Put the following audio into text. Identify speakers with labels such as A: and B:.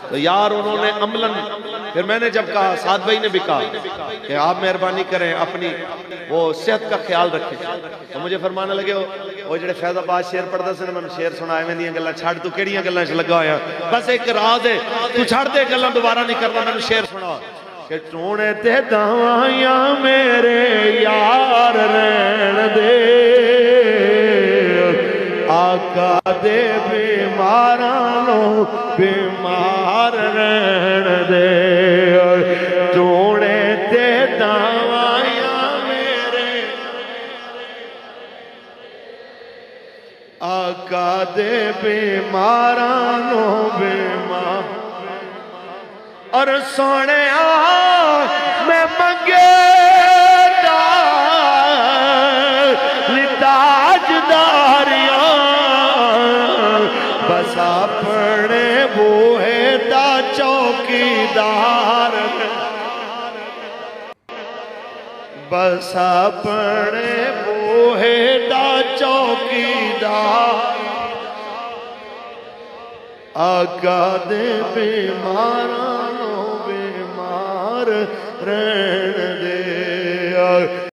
A: تو یار انہوں نے عملاً، پھر میں نے جب کہا، سعد بھائی نے بھی کہا کہ آپ مہربانی کریں اپنی وہ صحت کا خیال رکھیں، تو مجھے فرمانے لگے وہ جڑے فیض آباد شیر پڑھتا سے میں شیر سنائے میں دیاں گلاں چھاڑ، تو کیڑیاں گلاں سے لگا ہویا، بس ایک راز ہے، تو چھاڑ دے گلاں دوبارہ نہیں کرنا، میں نے شیر سنا کہ ٹونے تے دوائیاں میرے یار رہن دے، آقا دے بیمارانوں بیمار رہن دے، ٹونے تے دوائیاں میرے آقا دے بیمارانوں بیمار، اور سونے میں منگے تاجداریاں، بس اپنے بوہے دا چوکیدار، بس اپنے بوہے دا چوکیدار، آقا دے بیمارانوں بیمار رہن دے۔